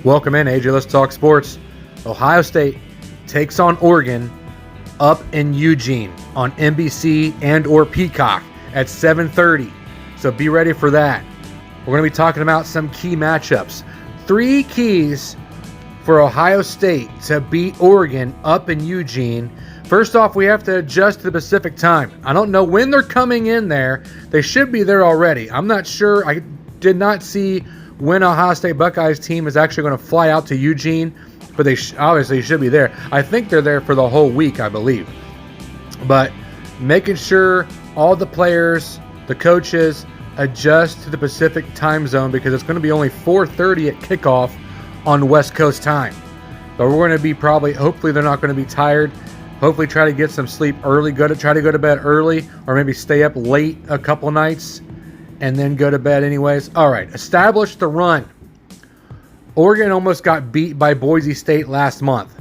Welcome in, AJ. Let's talk sports. Ohio State takes on Oregon up in Eugene on NBC and or Peacock at 7:30. So be ready for that. We're going to be talking about some key matchups. 3 keys for Ohio State to beat Oregon up in Eugene. First off, we have to adjust to the Pacific time. I don't know when they're coming in there. They should be there already. I'm not sure. I did not see when Ohio State Buckeyes team is actually going to fly out to Eugene, but they obviously should be there. I think they're there for the whole week, I believe. But making sure all the players, the coaches, adjust to the Pacific time zone because it's going to be only 4:30 at kickoff on West Coast time. But we're going to be hopefully they're not going to be tired. Hopefully try to get some sleep early. Try to go to bed early, or maybe stay up late a couple nights and then go to bed anyways. All right, establish the run. Oregon almost got beat by Boise State last month,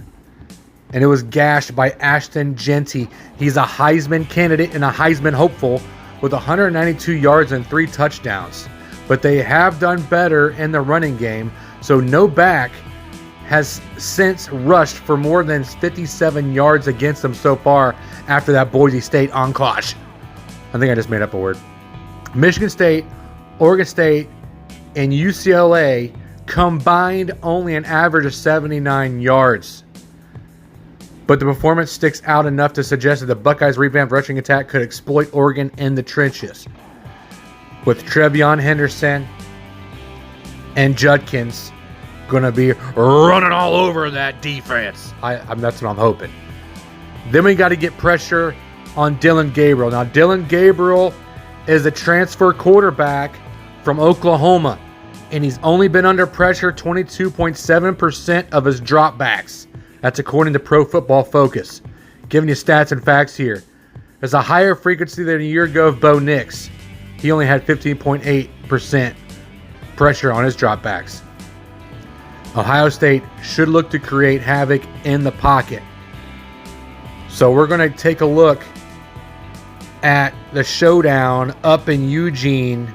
and it was gashed by Ashton Jeanty. He's a Heisman candidate and a Heisman hopeful with 192 yards and 3 touchdowns. But they have done better in the running game, so no back has since rushed for more than 57 yards against them so far after that Boise State encloche. I think I just made up a word. Michigan State, Oregon State, and UCLA combined only an average of 79 yards. But the performance sticks out enough to suggest that the Buckeyes' revamped rushing attack could exploit Oregon in the trenches. With Trevion Henderson and Judkins going to be running all over that defense. That's what I'm hoping. Then we got to get pressure on Dylan Gabriel. Now, Dylan Gabriel is a transfer quarterback from Oklahoma, and he's only been under pressure 22.7% of his dropbacks. That's according to Pro Football Focus. Giving you stats and facts here. There's a higher frequency than a year ago of Bo Nix. He only had 15.8% pressure on his dropbacks. Ohio State should look to create havoc in the pocket. So we're going to take a look at the showdown up in Eugene.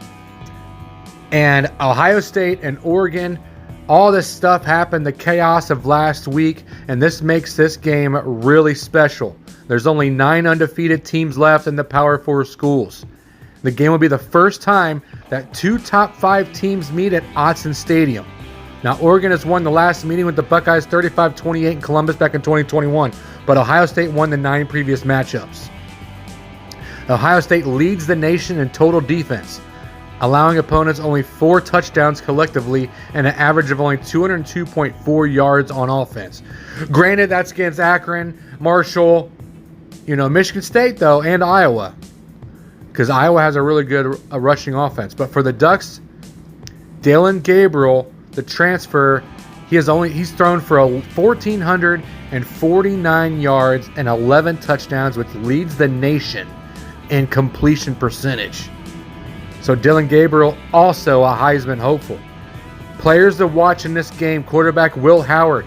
And Ohio State and Oregon, all this stuff happened, the chaos of last week, and this makes this game really special. There's only 9 undefeated teams left in the Power 4 schools. The game will be the first time that 2 top 5 teams meet at Autzen Stadium. Now, Oregon has won the last meeting with the Buckeyes 35-28 in Columbus back in 2021, but Ohio State won the 9 previous matchups. Ohio State leads the nation in total defense, allowing opponents only 4 touchdowns collectively and an average of only 202.4 yards on offense. Granted, that's against Akron, Marshall, Michigan State, though, and Iowa, because Iowa has a really good rushing offense. But for the Ducks, Dylan Gabriel, the transfer, he's thrown for 1,449 yards and 11 touchdowns, which leads the nation in completion percentage. So Dylan Gabriel, also a Heisman hopeful. Players to watch in this game, quarterback Will Howard.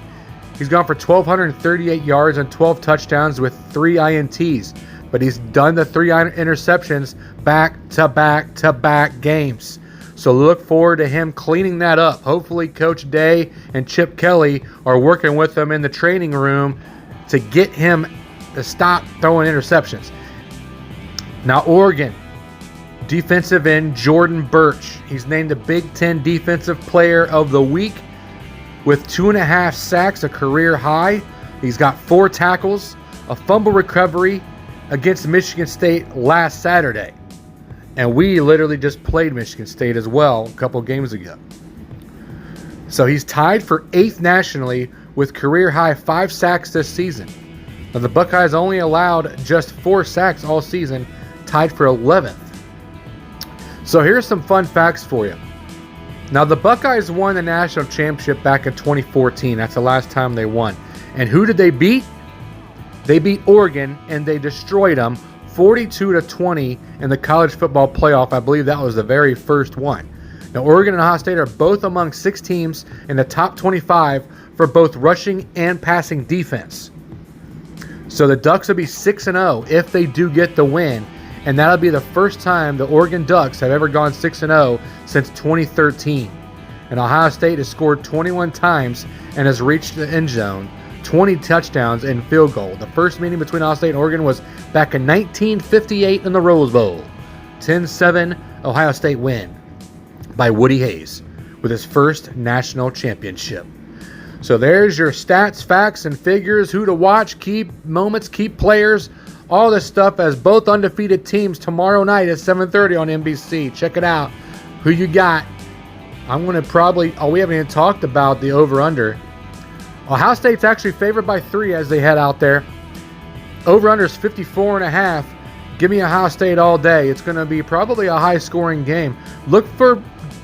He's gone for 1,238 yards and 12 touchdowns with 3 INTs. But he's done the 3 interceptions back-to-back-to-back games. So look forward to him cleaning that up. Hopefully Coach Day and Chip Kelly are working with him in the training room to get him to stop throwing interceptions. Now Oregon, defensive end Jordan Burch. He's named the Big Ten Defensive Player of the Week with 2.5 sacks, a career high. He's got 4 tackles, a fumble recovery against Michigan State last Saturday. And we literally just played Michigan State as well a couple games ago. So he's tied for 8th nationally with career high 5 sacks this season. Now the Buckeyes only allowed just 4 sacks all season, tied for 11th. So here's some fun facts for you. Now the Buckeyes won the national championship back in 2014. That's the last time they won. And who did they beat? They beat Oregon, and they destroyed them 42-20 in the college football playoff. I believe that was the very first one. Now Oregon and Ohio State are both among 6 teams in the top 25 for both rushing and passing defense. So the Ducks will be 6-0 if they do get the win. And that'll be the first time the Oregon Ducks have ever gone 6-0 since 2013. And Ohio State has scored 21 times and has reached the end zone, 20 touchdowns and field goal. The first meeting between Ohio State and Oregon was back in 1958 in the Rose Bowl. 10-7 Ohio State win by Woody Hayes with his first national championship. So there's your stats, facts, and figures, who to watch, key moments, key players, all this stuff as both undefeated teams tomorrow night at 7:30 on NBC. Check it out. Who you got? I'm going to probably, we haven't even talked about the over-under. Ohio State's actually favored by 3 as they head out there. Over-under is 54.5. Give me Ohio State all day. It's going to be probably a high-scoring game. Look for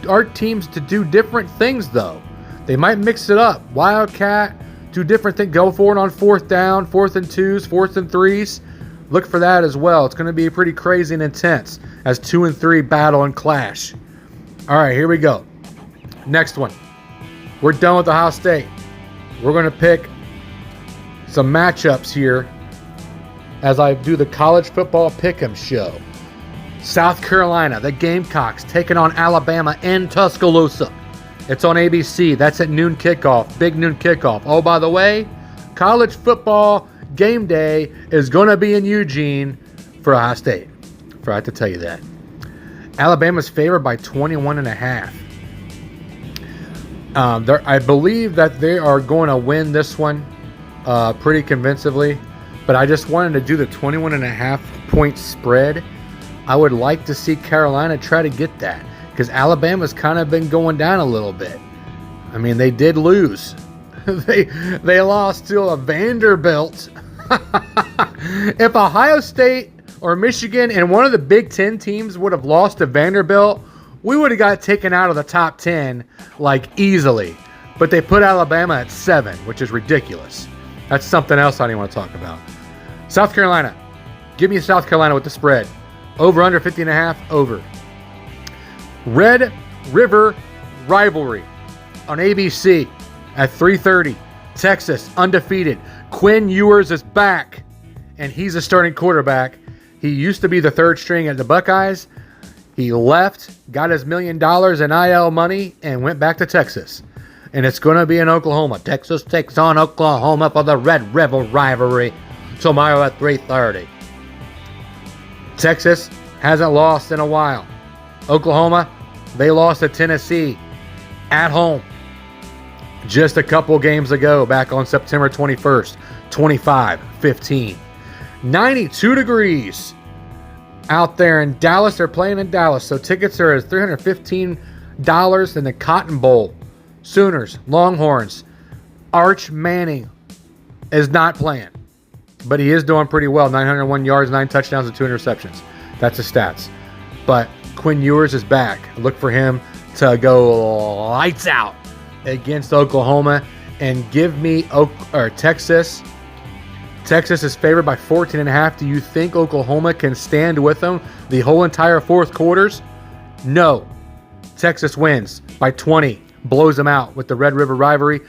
our teams to do different things, though. They might mix it up. Wildcat, do different things. Go for it on 4th down, 4th and 2s, 4th and 3s. Look for that as well. It's going to be pretty crazy and intense as 2 and 3 battle and clash. All right, here we go. Next one. We're done with Ohio State. We're going to pick some matchups here as I do the college football pick'em show. South Carolina, the Gamecocks, taking on Alabama in Tuscaloosa. It's on ABC. That's at noon kickoff. Big noon kickoff. Oh, by the way, college football game day is going to be in Eugene for Ohio State. Forgot to tell you that. Alabama's favored by 21.5. I believe that they are going to win this one pretty convincingly, but I just wanted to do the 21.5 point spread. I would like to see Carolina try to get that because Alabama's kind of been going down a little bit. I mean, they did lose. they lost to a Vanderbilt. If Ohio State or Michigan and one of the Big Ten teams would have lost to Vanderbilt, we would have got taken out of the top 10 like easily. But they put Alabama at 7, which is ridiculous. That's something else I didn't want to talk about. South Carolina. Give me South Carolina with the spread. Over under 50.5, over. Red River Rivalry on ABC at 3:30. Texas undefeated. Quinn Ewers is back, and he's a starting quarterback. He used to be the 3rd string at the Buckeyes. He left, got his $1 million in NIL money, and went back to Texas. And it's going to be in Oklahoma. Texas takes on Oklahoma for the Red River Rivalry tomorrow at 3:30. Texas hasn't lost in a while. Oklahoma, they lost to Tennessee at home just a couple games ago, back on September 21st, 25-15. 92 degrees out there in Dallas. They're playing in Dallas, so tickets are at $315 in the Cotton Bowl. Sooners, Longhorns. Arch Manning is not playing, but he is doing pretty well. 901 yards, 9 touchdowns, and 2 interceptions. That's his stats. But Quinn Ewers is back. Look for him to go lights out against Oklahoma, and give me Texas. Texas is favored by 14.5. Do you think Oklahoma can stand with them the whole entire 4th quarters? No. Texas wins by 20, blows them out with the Red River Rivalry.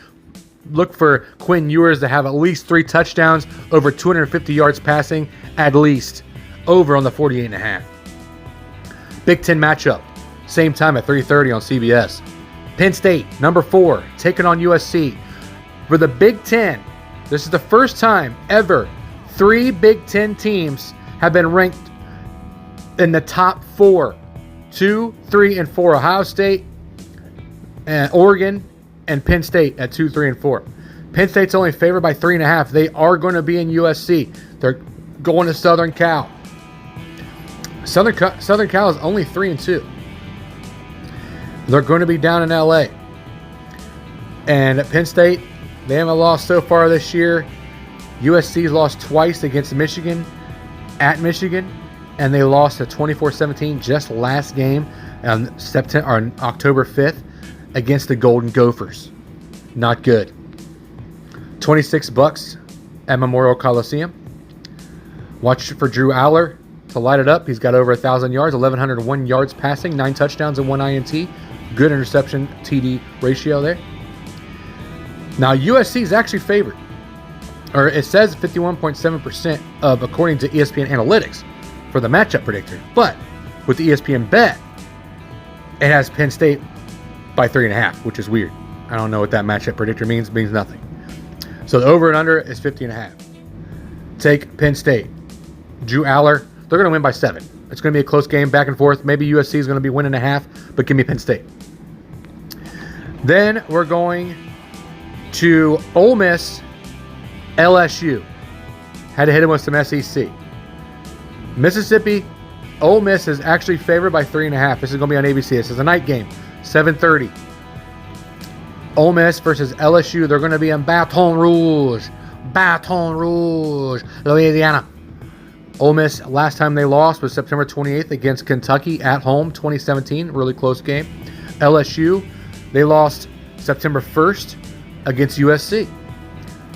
Look for Quinn Ewers to have at least 3 touchdowns, over 250 yards passing, at least, over on the 48.5. Big Ten matchup, same time at 3:30 on CBS. Penn State, number 4, taking on USC. For the Big Ten, this is the first time ever 3 Big Ten teams have been ranked in the top 4. 2, 3, and 4. Ohio State, and Oregon, and Penn State at 2, 3, and 4. Penn State's only favored by 3.5. They are going to be in USC. They're going to Southern Cal. Southern Cal is only 3 and 2. They're going to be down in LA. And at Penn State, they haven't lost so far this year. USC's lost twice against Michigan, at Michigan, and they lost at 24-17 just last game on October 5th against the Golden Gophers. Not good. $26 at Memorial Coliseum. Watch for Drew Aller to light it up. He's got over 1,000 yards, 1,101 yards passing, 9 touchdowns and 1 INT. Good interception TD ratio there. Now USC is actually favored, or it says 51.7% of according to ESPN Analytics for the matchup predictor. But with the ESPN bet, it has Penn State by 3.5, which is weird. I don't know what that matchup predictor means. It means nothing. So the over and under is 50.5. Take Penn State. Drew Aller. They're going to win by 7. It's going to be a close game, back and forth. Maybe USC is going to be winning a half, but give me Penn State. Then we're going to Ole Miss, LSU. Had to hit him with some SEC. Mississippi, Ole Miss is actually favored by 3.5. This is going to be on ABC. This is a night game, 7:30. Ole Miss versus LSU. They're going to be in Baton Rouge, Louisiana. Ole Miss, last time they lost was September 28th against Kentucky at home, 2017. Really close game. LSU, they lost September 1st against USC.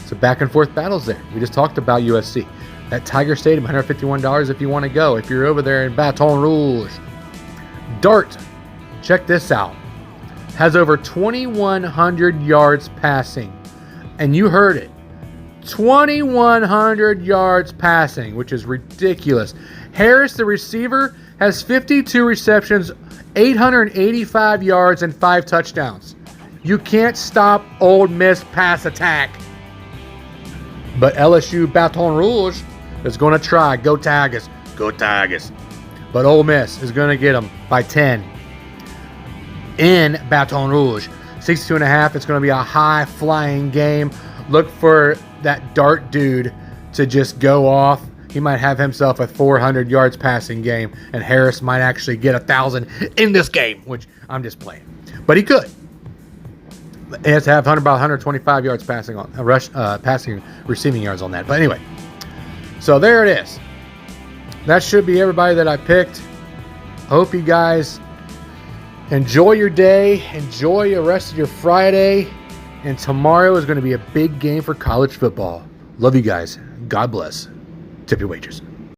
So back and forth battles there. We just talked about USC. At Tiger Stadium, $151 if you want to go. If you're over there in Baton Rouge. Dart, check this out. Has over 2,100 yards passing. And you heard it. 2,100 yards passing, which is ridiculous. Harris, the receiver, has 52 receptions, 885 yards, and 5 touchdowns. You can't stop Ole Miss pass attack. But LSU Baton Rouge is going to try. Go Tigers. Go Tigers. But Ole Miss is going to get them by 10. In Baton Rouge. 62.5. It's going to be a high-flying game. Look for that Dart dude to just go off. He might have himself a 400 yards passing game, and Harris might actually get 1,000 in this game, which I'm just playing. But he could. He has to have about 125 yards passing on passing receiving yards on that. But anyway, so there it is. That should be everybody that I picked. I hope you guys enjoy your day. Enjoy the rest of your Friday. And tomorrow is going to be a big game for college football. Love you guys. God bless. Tip your wagers.